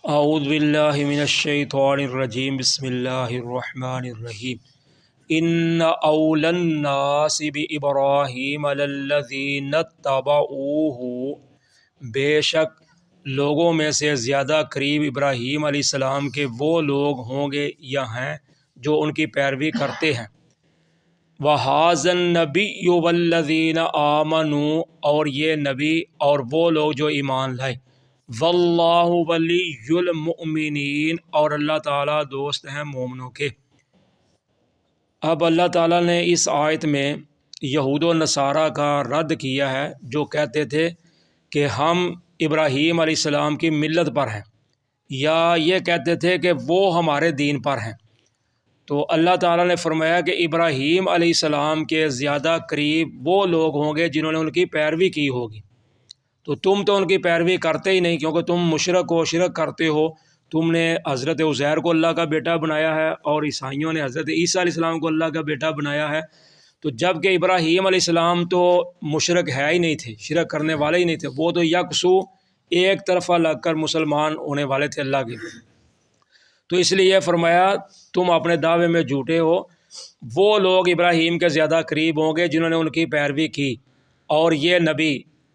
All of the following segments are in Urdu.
اعوذ باللہ من الشیطان الرجیم بسم اللہ الرحمن الرحیم ان اول الناس بابراہیم للذین اتبعوہ، بے شک لوگوں میں سے زیادہ قریب ابراہیم علیہ السلام کے وہ لوگ ہوں گے یا ہیں جو ان کی پیروی کرتے ہیں۔ وَهَٰذَا النَّبِيُّ وَالَّذِينَ آمَنُوا، اور یہ نبی اور وہ لوگ جو ایمان لائے۔ وَاللَّهُ وَلِيُّ الْمُؤْمِنِينَ، اور اللہ تعالیٰ دوست ہیں مومنوں کے۔ اب اللہ تعالیٰ نے اس آیت میں یہود و نصارہ کا رد کیا ہے جو کہتے تھے کہ ہم ابراہیم علیہ السلام کی ملت پر ہیں، یا یہ کہتے تھے کہ وہ ہمارے دین پر ہیں۔ تو اللہ تعالیٰ نے فرمایا کہ ابراہیم علیہ السلام کے زیادہ قریب وہ لوگ ہوں گے جنہوں نے ان کی پیروی کی ہوگی۔ تو تم تو ان کی پیروی کرتے ہی نہیں، کیونکہ تم مشرک ہو، شرک کرتے ہو۔ تم نے حضرت عزیر کو اللہ کا بیٹا بنایا ہے، اور عیسائیوں نے حضرت عیسیٰ علیہ السلام کو اللہ کا بیٹا بنایا ہے۔ تو جب کہ ابراہیم علیہ السلام تو مشرک ہے ہی نہیں تھے، شرک کرنے والے ہی نہیں تھے، وہ تو یکسو ایک طرفہ لگ کر مسلمان ہونے والے تھے اللہ کے۔ تو اس لیے فرمایا تم اپنے دعوے میں جھوٹے ہو۔ وہ لوگ ابراہیم کے زیادہ قریب ہوں گے جنہوں نے ان کی پیروی کی، اور یہ نبی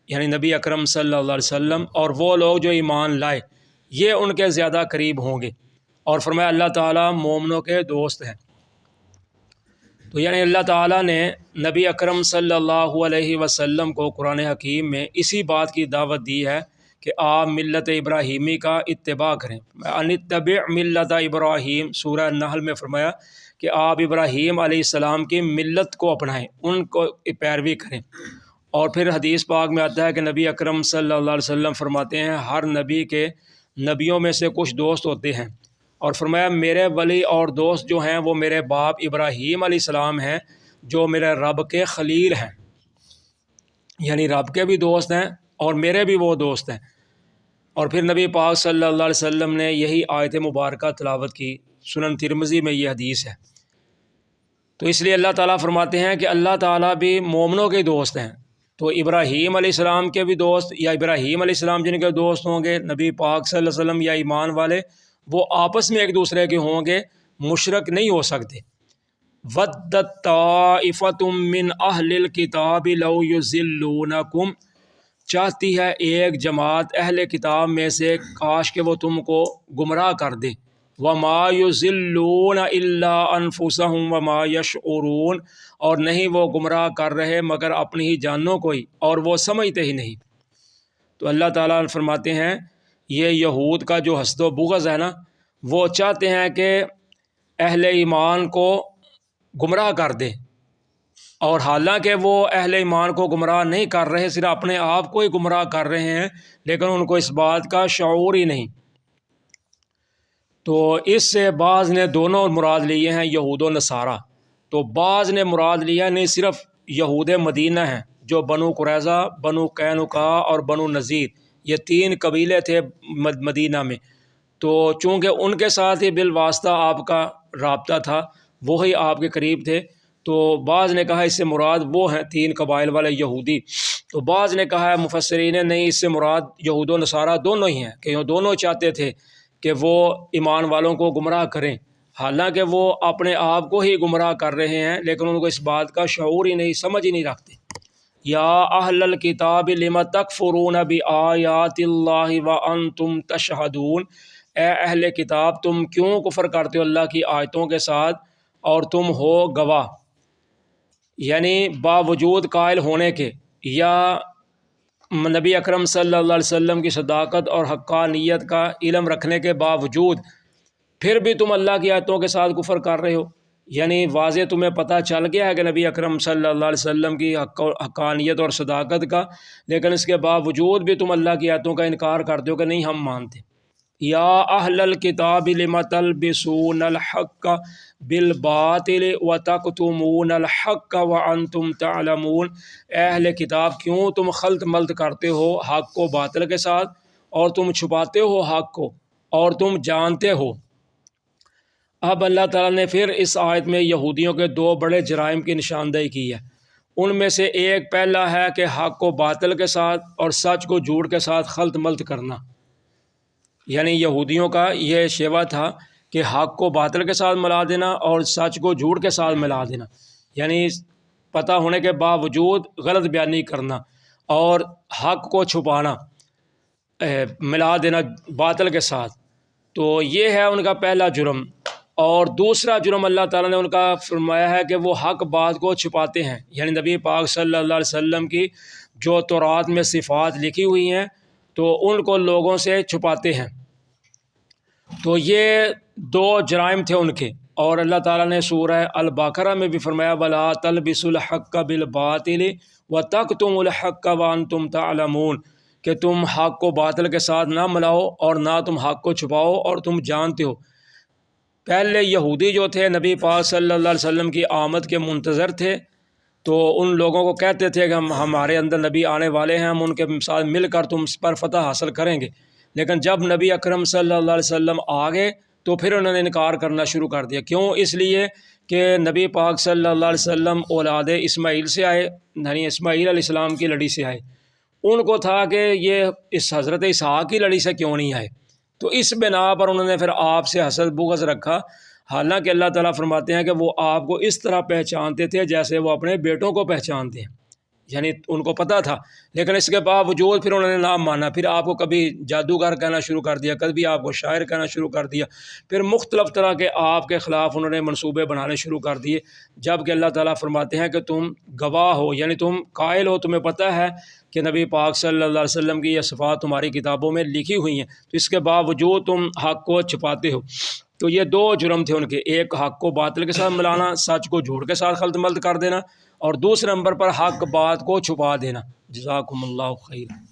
یعنی نبی اکرم صلی اللہ علیہ وسلم اور وہ لوگ جو ایمان لائے، یہ ان کے زیادہ قریب ہوں گے۔ اور فرمایا اللہ تعالیٰ مومنوں کے دوست ہیں۔ تو یعنی اللہ تعالیٰ نے نبی اکرم صلی اللہ علیہ وسلم کو قرآن حکیم میں اسی بات کی دعوت دی ہے کہ آپ ملت ابراہیمی کا اتباع کریں۔ ان اتبع ملت ابراہیم، سورہ نحل میں فرمایا کہ آپ ابراہیم علیہ السلام کی ملت کو اپنائیں، ان کو پیروی کریں۔ اور پھر حدیث پاک میں آتا ہے کہ نبی اکرم صلی اللہ علیہ وسلم فرماتے ہیں ہر نبی کے نبیوں میں سے کچھ دوست ہوتے ہیں، اور فرمایا میرے ولی اور دوست جو ہیں وہ میرے باپ ابراہیم علیہ السلام ہیں جو میرے رب کے خلیل ہیں، یعنی رب کے بھی دوست ہیں اور میرے بھی وہ دوست ہیں۔ اور پھر نبی پاک صلی اللہ علیہ وسلم نے یہی آیت مبارکہ تلاوت کی، سنن ترمذی میں یہ حدیث ہے۔ تو اس لیے اللہ تعالیٰ فرماتے ہیں کہ اللہ تعالیٰ بھی مومنوں کے دوست ہیں۔ تو ابراہیم علیہ السلام کے بھی دوست، یا ابراہیم علیہ السلام جن کے دوست ہوں گے، نبی پاک صلی اللہ علیہ وسلم یا ایمان والے، وہ آپس میں ایک دوسرے کے ہوں گے، مشرک نہیں ہو سکتے۔ وَدَّت طَّائِفَةٌ مِّنْ أَهْلِ الْكِتَابِ لَوْ يُضِلُّونَكُمْ، چاہتی ہے ایک جماعت اہل کتاب میں سے کاش کہ وہ تم کو گمراہ کر دے۔ وَمَا يُضِلُّونَ إِلَّا أَنفُسَهُمْ وَمَا يَشْعُرُونَ، اور نہیں وہ گمراہ کر رہے مگر اپنی ہی جانوں کو ہی، اور وہ سمجھتے ہی نہیں۔ تو اللہ تعالیٰ فرماتے ہیں یہ یہود کا جو حسد و بغض ہے نا، وہ چاہتے ہیں کہ اہل ایمان کو گمراہ کر دیں، اور حالانکہ وہ اہل ایمان کو گمراہ نہیں کر رہے، صرف اپنے آپ کو ہی گمراہ کر رہے ہیں، لیکن ان کو اس بات کا شعور ہی نہیں۔ تو اس سے بعض نے دونوں مراد لیے ہیں، یہود و نصارہ۔ تو بعض نے مراد لیا نہیں صرف یہود مدینہ ہیں جو بنو قریظہ، بنو قینقاع اور بنو نذیر، یہ 3 قبیلے تھے مدینہ میں۔ تو چونکہ ان کے ساتھ ہی بالواسطہ آپ کا رابطہ تھا، وہی آپ کے قریب تھے، تو بعض نے کہا اس سے مراد وہ ہیں 3 قبائل والے یہودی۔ تو بعض نے کہا ہے مفسرین نہیں، اس سے مراد یہود و نصارہ دونوں ہی ہیں، کہ وہ دونوں چاہتے تھے کہ وہ ایمان والوں کو گمراہ کریں، حالانکہ وہ اپنے آپ کو ہی گمراہ کر رہے ہیں، لیکن ان کو اس بات کا شعور ہی نہیں، سمجھ ہی نہیں رکھتے۔ یا اہل الکتاب لم تکفرون بآیات اللہ وانتم تشہدون، اے اہل کتاب تم کیوں کفر کرتے ہو اللہ کی آیتوں کے ساتھ اور تم ہو گواہ، یعنی باوجود قائل ہونے کے، یا نبی اکرم صلی اللہ علیہ وسلم کی صداقت اور حقانیت کا علم رکھنے کے باوجود پھر بھی تم اللہ کی آیتوں کے ساتھ کفر کر رہے ہو، یعنی واضح تمہیں پتہ چل گیا ہے کہ نبی اکرم صلی اللہ علیہ وسلم کی حقانیت اور صداقت کا، لیکن اس کے باوجود بھی تم اللہ کی آیتوں کا انکار کرتے ہو کہ نہیں ہم مانتے۔ یا اہل الکتاب لم تلبسون الحق بالباطل وتکتمون الحق وانتم تعلمون، اے اہل کتاب کیوں تم خلط ملط کرتے ہو حق کو باطل کے ساتھ، اور تم چھپاتے ہو حق کو اور تم جانتے ہو۔ اب اللہ تعالیٰ نے پھر اس آیت میں یہودیوں کے 2 بڑے جرائم کی نشاندہی کی ہے۔ ان میں سے ایک پہلا ہے کہ حق کو باطل کے ساتھ اور سچ کو جھوٹ کے ساتھ خلط ملط کرنا۔ یعنی یہودیوں کا یہ شیوا تھا کہ حق کو باطل کے ساتھ ملا دینا اور سچ کو جھوٹ کے ساتھ ملا دینا، یعنی پتہ ہونے کے باوجود غلط بیانی کرنا اور حق کو چھپانا، ملا دینا باطل کے ساتھ۔ تو یہ ہے ان کا پہلا جرم۔ اور دوسرا جرم اللہ تعالیٰ نے ان کا فرمایا ہے کہ وہ حق بات کو چھپاتے ہیں، یعنی نبی پاک صلی اللہ علیہ وسلم کی جو تورات میں صفات لکھی ہوئی ہیں تو ان کو لوگوں سے چھپاتے ہیں۔ تو یہ دو جرائم تھے ان کے۔ اور اللہ تعالیٰ نے سورہ البقرہ میں بھی فرمایا وَلَا تَلْبِسُوا الْحَقَّ بِالْبَاطِلِ وَتَكْتُمُوا الْحَقَّ وَأَنْتُمْ تَعْلَمُونَ، کہ تم حق کو باطل کے ساتھ نہ ملاؤ اور نہ تم حق کو چھپاؤ اور تم جانتے ہو۔ پہلے یہودی جو تھے نبی پاک صلی اللہ علیہ وسلم کی آمد کے منتظر تھے، تو ان لوگوں کو کہتے تھے کہ ہمارے اندر نبی آنے والے ہیں، ہم ان کے ساتھ مل کر تم پر فتح حاصل کریں گے۔ لیکن جب نبی اکرم صلی اللہ علیہ وسلم آ گئے تو پھر انہوں نے انکار کرنا شروع کر دیا۔ کیوں؟ اس لیے کہ نبی پاک صلی اللہ علیہ وسلم اولاد اسماعیل سے آئے، یعنی اسماعیل علیہ السلام کی لڑی سے آئے۔ ان کو تھا کہ یہ اس حضرت اسحاق کی لڑی سے کیوں نہیں آئے، تو اس بنا پر انہوں نے پھر آپ سے حسد بغض رکھا۔ حالانکہ اللہ تعالیٰ فرماتے ہیں کہ وہ آپ کو اس طرح پہچانتے تھے جیسے وہ اپنے بیٹوں کو پہچانتے ہیں، یعنی ان کو پتہ تھا، لیکن اس کے باوجود پھر انہوں نے نہ مانا۔ پھر آپ کو کبھی جادوگر کہنا شروع کر دیا، کبھی آپ کو شاعر کہنا شروع کر دیا، پھر مختلف طرح کے آپ کے خلاف انہوں نے منصوبے بنانے شروع کر دیے، جب کہ اللہ تعالیٰ فرماتے ہیں کہ تم گواہ ہو، یعنی تم قائل ہو، تمہیں پتہ ہے کہ نبی پاک صلی اللہ علیہ وسلم کی یہ صفات تمہاری کتابوں میں لکھی ہوئی ہیں، تو اس کے باوجود تم حق کو چھپاتے ہو۔ تو یہ دو جرم تھے ان کے، ایک حق کو باطل کے ساتھ ملانا، سچ کو جھوٹ کے ساتھ خلط ملط کر دینا، اور دوسرے نمبر پر حق بات کو چھپا دینا۔ جزاکم اللہ خیر۔